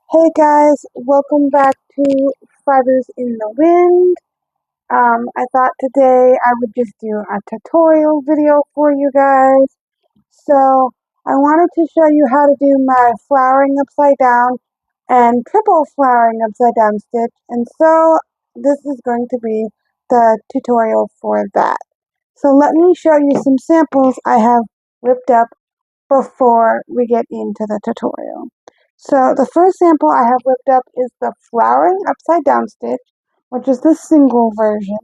Hey guys, welcome back to Fibers in the Wind. I thought today I would just do a tutorial video for you guys. So I wanted to show you how to do my flowering upside down and triple flowering upside down stitch. And so this is going to be the tutorial for that. So let me show you some samples I have whipped up before we get into the tutorial. So the first sample I have whipped up is the flowering upside down stitch, which is the single version.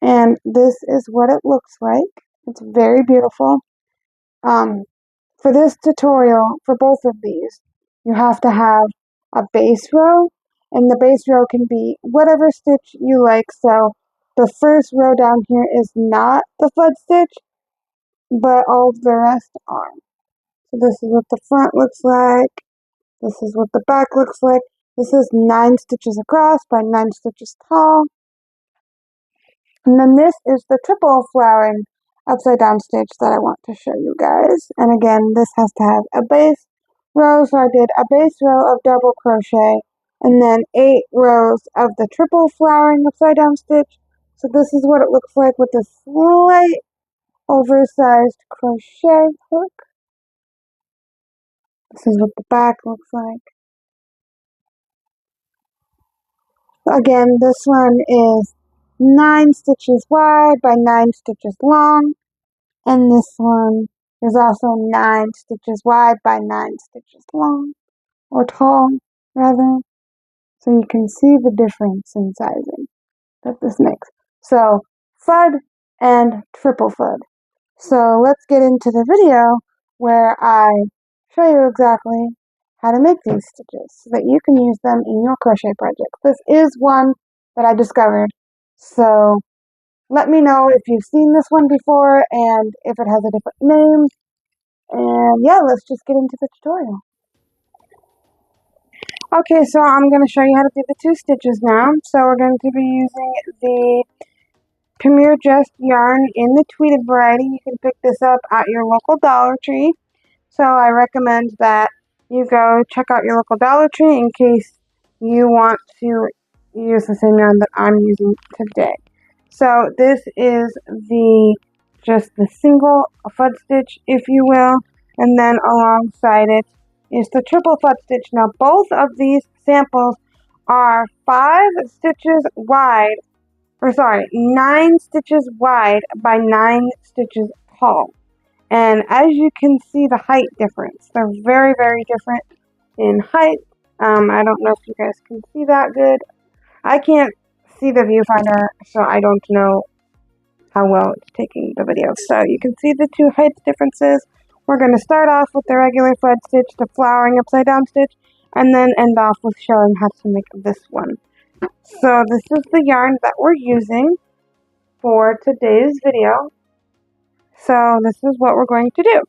And this is what it looks like. It's very beautiful. For this tutorial, for both of these, you have to have a base row, and the base row can be whatever stitch you like. So the first row down here is not the flood stitch, but all of the rest are. So this is what the front looks like. This is what the back looks like. This is 9 stitches across by 9 stitches tall. And then this is the triple flowering upside down stitch that I want to show you guys. And again, this has to have a base row. So I did a base row of double crochet and then 8 rows of the triple flowering upside down stitch. So this is what it looks like with a slight oversized crochet hook. This is what the back looks like. Again, this one is 9 stitches wide by 9 stitches long. And this one is also 9 stitches wide by 9 stitches long, or tall, rather. So you can see the difference in sizing that this makes. So, FUD and triple FUD. So let's get into the video where I show you exactly how to make these stitches so that you can use them in your crochet project. This is one that I discovered, so let me know if you've seen this one before and if it has a different name. And yeah, let's just get into the tutorial. Okay, so I'm going to show you how to do the 2 stitches now. So we're going to be using the Premier Just yarn in the tweeted variety. You can pick this up at your local Dollar Tree. So I recommend that you go check out your local Dollar Tree in case you want to use the same yarn that I'm using today. So this is just the single FUD stitch, if you will, and then alongside it is the triple FUD stitch. Now both of these samples are 9 stitches wide by 9 stitches tall. And as you can see the height difference, they're very, very different in height. I don't know if you guys can see that good. I can't see the viewfinder, so I don't know how well it's taking the video. So you can see the 2 height differences. We're going to start off with the regular FUD stitch, the flowering upside down stitch, and then end off with showing how to make this one. So this is the yarn that we're using for today's video. So this is what we're going to do.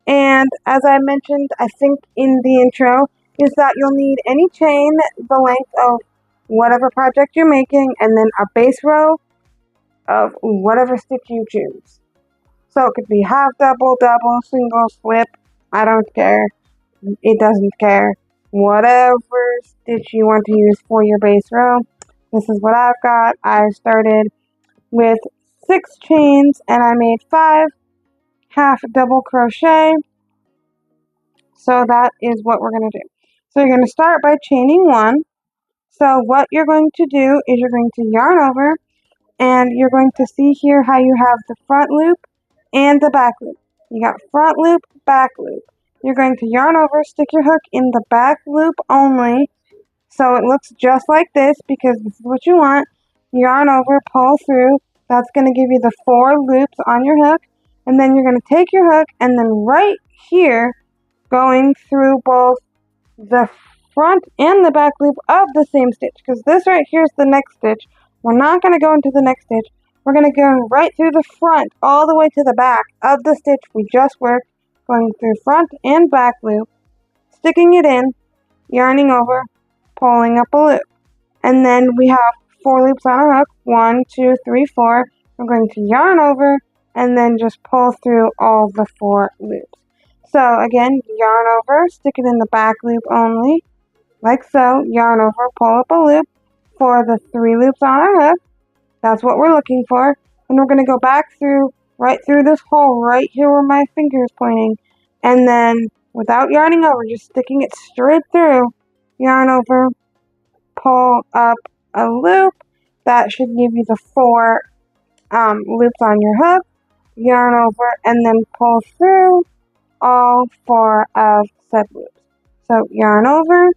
And as I mentioned, I think in the intro, is that you'll need any chain the length of whatever project you're making, and then a base row of whatever stitch you choose. So it could be half double, double, single, slip. I don't care. It doesn't care. Whatever stitch you want to use for your base row. This is what I've got. I started with 6 chains and I made 5 half double crochet. So that is what we're going to do. So you're going to start by chaining 1. So what you're going to do is you're going to yarn over, and you're going to see here how you have the front loop and the back loop. You got front loop, back loop. You're going to yarn over, stick your hook in the back loop only, so it looks just like this because this is what you want. Yarn over, pull through. That's going to give you the 4 loops on your hook, and then you're going to take your hook and then right here, going through both the front and the back loop of the same stitch, because this right here is the next stitch. We're not going to go into the next stitch. We're going to go right through the front all the way to the back of the stitch we just worked, going through front and back loop, sticking it in, yarning over, pulling up a loop. And then we have 4 loops on our hook. 1, 2, 3, 4. We're going to yarn over and then just pull through all the 4 loops. So again, yarn over, stick it in the back loop only, like so, yarn over, pull up a loop for the 3 loops on our hook. That's what we're looking for. And we're going to go back through, right through this hole right here where my finger is pointing. And then, without yarning over, just sticking it straight through, yarn over, pull up a loop. That should give you the 4 loops on your hook. Yarn over, and then pull through all 4 of said loops. So yarn over,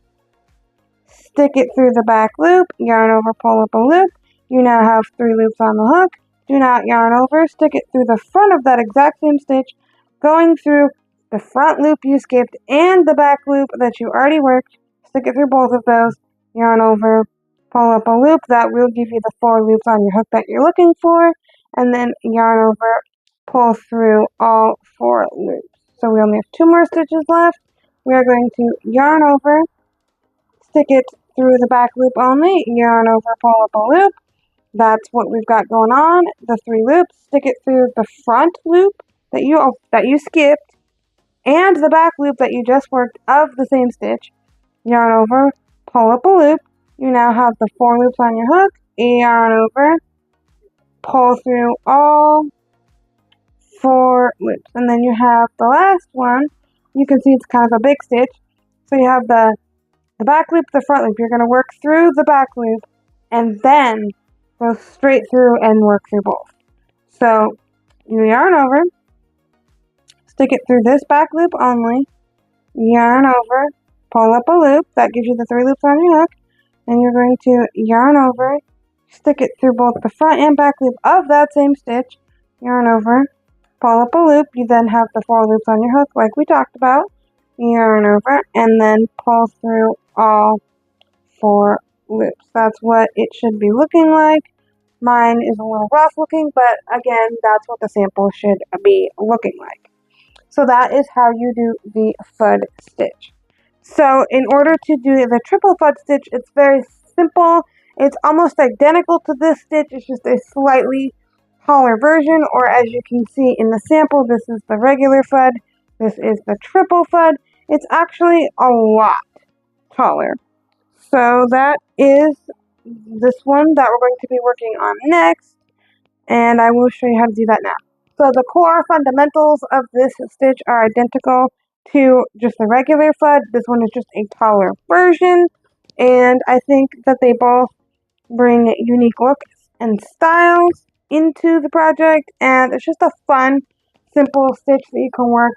stick it through the back loop, yarn over, pull up a loop. You now have 3 loops on the hook. Do not yarn over, stick it through the front of that exact same stitch, going through the front loop you skipped and the back loop that you already worked. Stick it through both of those, yarn over, pull up a loop. That will give you the 4 loops on your hook that you're looking for, and then yarn over, pull through all 4 loops. So we only have 2 more stitches left. We are going to yarn over, stick it through the back loop only, yarn over, pull up a loop. That's what we've got going on. The 3 loops, stick it through the front loop that you skipped and the back loop that you just worked of the same stitch. Yarn over, pull up a loop. You now have the 4 loops on your hook. Yarn over, pull through all 4 loops. And then you have the last one. You can see it's kind of a big stitch. So you have the back loop, the front loop. You're going to work through the back loop and then go straight through and work through both. So you yarn over, stick it through this back loop only, yarn over, pull up a loop. That gives you the 3 loops on your hook. And you're going to yarn over, stick it through both the front and back loop of that same stitch, yarn over, pull up a loop. You then have the 4 loops on your hook like we talked about. Yarn over, and then pull through all 4 loops. That's what it should be looking like. Mine is a little rough looking, but again, that's what the sample should be looking like. So that is how you do the fud stitch. So in order to do the triple fud stitch, it's very simple. It's almost identical to this stitch. It's just a slightly taller version, or as you can see in the sample, this is the regular fud. This is the triple fud. It's actually a lot taller. So that is this one that we're going to be working on next, and I will show you how to do that now. So the core fundamentals of this stitch are identical to just the regular fud. This one is just a taller version, and I think that they both bring unique looks and styles into the project, and it's just a fun, simple stitch that you can work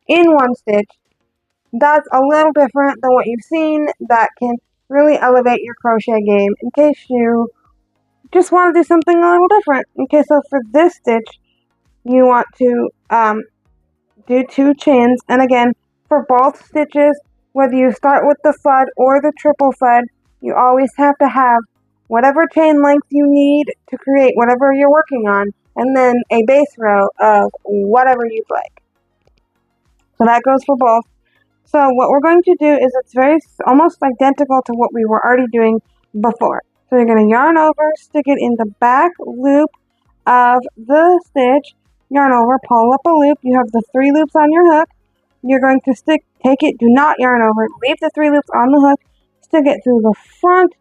in one stitch. That's a little different than what you've seen, that can really elevate your crochet game in case you just want to do something a little different. Okay, so for this stitch, you want to do 2 chains, and again, for both stitches, whether you start with the fud or the triple fud, you always have to have whatever chain length you need to create whatever you're working on, and then a base row of whatever you'd like. So that goes for both. So what we're going to do is it's almost identical to what we were already doing before. So you're going to yarn over, stick it in the back loop of the stitch, yarn over, pull up a loop. You have the 3 loops on your hook. You're going to take it, do not yarn over, leave the 3 loops on the hook, stick it through the front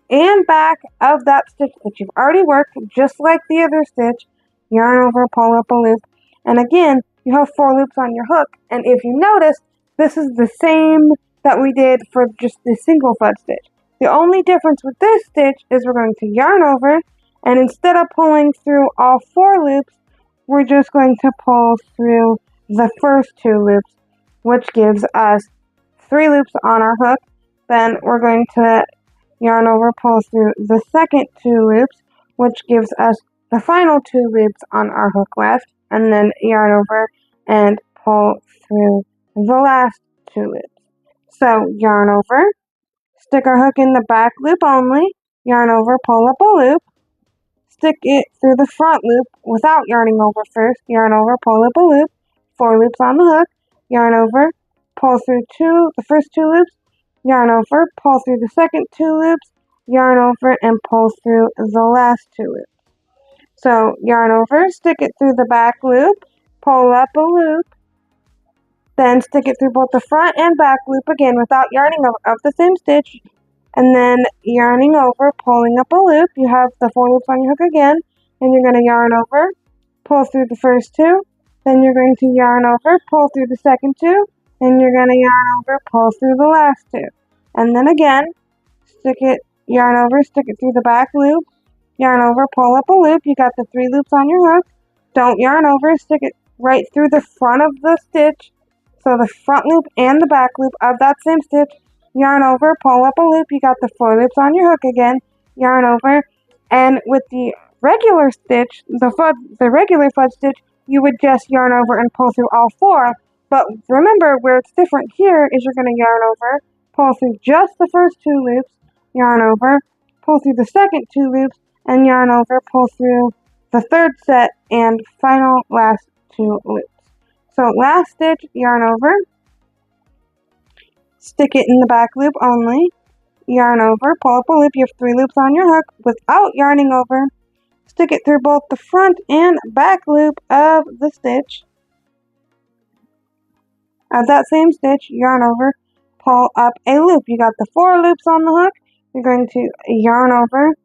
and back of that stitch that you've already worked, just like the other stitch, yarn over, pull up a loop. And again, you have 4 loops on your hook. And if you notice, this is the same that we did for just the single fud stitch. The only difference with this stitch is we're going to yarn over, and instead of pulling through all 4 loops, we're just going to pull through the first 2 loops, which gives us 3 loops on our hook. Then we're going to yarn over, pull through the second 2 loops, which gives us the final 2 loops on our hook left, and then yarn over and pull through the last 2 loops. So yarn over, stick our hook in the back loop only, yarn over, pull up a loop, stick it through the front loop without yarning over first, yarn over, pull up a loop, 4 loops on the hook, yarn over, pull through the first 2 loops, yarn over, pull through the second 2 loops, yarn over, and pull through the last 2 loops. So yarn over, stick it through the back loop, pull up a loop, Then stick it through both the front and back loop again without yarning over of the same stitch. And then yarning over, pulling up a loop. You have the 4 loops on your hook again. And you're going to yarn over, pull through the first 2. Then you're going to yarn over, pull through the second 2. And you're going to yarn over, pull through the last 2. And then again, yarn over, stick it through the back loop. Yarn over, pull up a loop. You got the 3 loops on your hook. Don't yarn over, stick it right through the front of the stitch. So the front loop and the back loop of that same stitch. Yarn over, pull up a loop. You got the 4 loops on your hook again. Yarn over. And with the regular stitch, the regular fudge stitch, you would just yarn over and pull through all 4. But remember, where it's different here is you're going to yarn over, pull through just the first 2 loops, yarn over, pull through the second 2 loops, and yarn over, pull through the third set and final last 2 loops. So last stitch, yarn over, stick it in the back loop only, yarn over, pull up a loop. You have 3 loops on your hook without yarning over. Stick it through both the front and back loop of the stitch. Of that same stitch, yarn over, pull up a loop. You got the 4 loops on the hook. You're going to yarn over,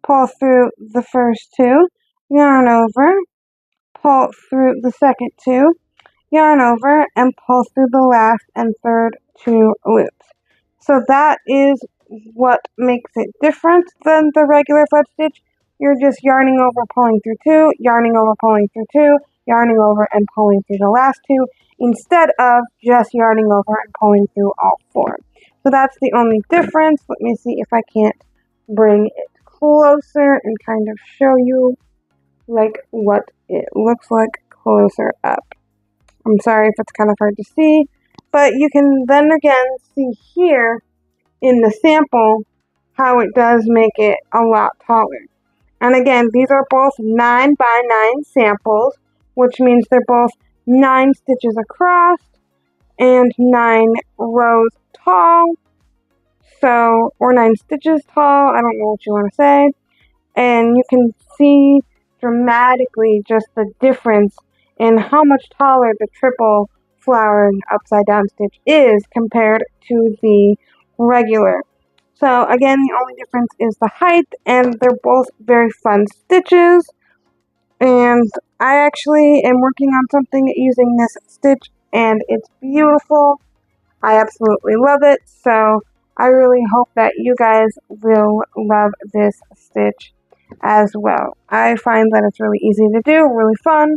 pull through the first 2, yarn over, pull through the second 2, yarn over, and pull through the last and third 2 loops. So that is what makes it different than the regular fudge stitch. You're just yarning over, pulling through 2, yarning over, pulling through 2, yarning over, and pulling through the last 2, instead of just yarning over and pulling through all 4. So that's the only difference. Let me see if I can't bring it closer and kind of show you like what it looks like closer up. I'm sorry if it's kind of hard to see, but you can then again see here in the sample how it does make it a lot taller. And again, these are both 9 by 9 samples, which means they're both 9 stitches across and 9 rows tall. So, or 9 stitches tall, I don't know what you want to say. And you can see dramatically just the difference in how much taller the triple flowering upside down stitch is compared to the regular. So again, the only difference is the height, and they're both very fun stitches. And I actually am working on something using this stitch, and it's beautiful. I absolutely love it. So I really hope that you guys will love this stitch as well. I find that it's really easy to do, really fun.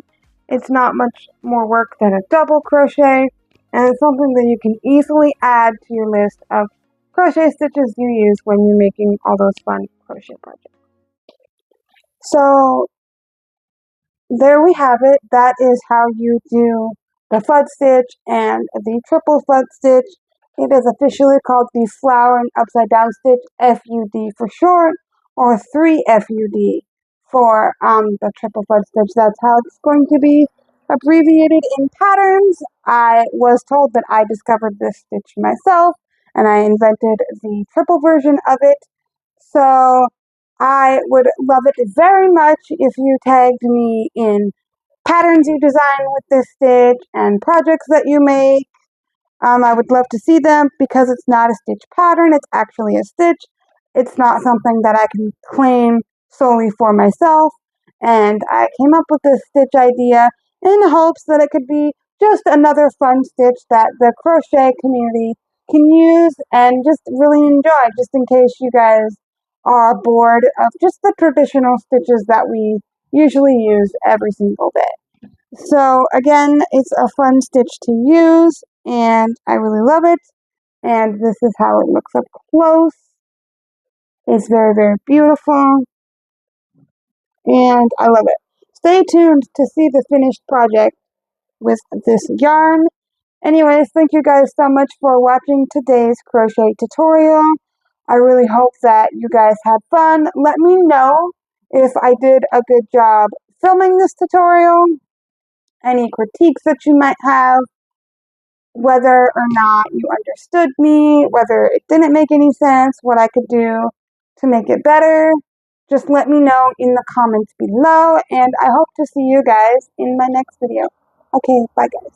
It's not much more work than a double crochet, and it's something that you can easily add to your list of crochet stitches you use when you're making all those fun crochet projects. So there we have it. That is how you do the fudge stitch and the triple fudge stitch. It is officially called the Flowering Upside-Down Stitch, FUD for short, or 3FUD for the triple fudge stitch. That's how it's going to be abbreviated in patterns. I was told that I discovered this stitch myself, and I invented the triple version of it. So I would love it very much if you tagged me in patterns you design with this stitch and projects that you make. I would love to see them because it's not a stitch pattern, it's actually a stitch. It's not something that I can claim solely for myself. And I came up with this stitch idea in hopes that it could be just another fun stitch that the crochet community can use and just really enjoy, just in case you guys are bored of just the traditional stitches that we usually use every single day. So again, it's a fun stitch to use, and I really love it. And this is how it looks up close. It's very, very beautiful, and I love it. Stay tuned to see the finished project with this yarn. Anyways, thank you guys so much for watching today's crochet tutorial. I really hope that you guys had fun. Let me know if I did a good job filming this tutorial, any critiques that you might have, whether or not you understood me, whether it didn't make any sense, what I could do to make it better. Just let me know in the comments below, and I hope to see you guys in my next video. Okay, bye guys.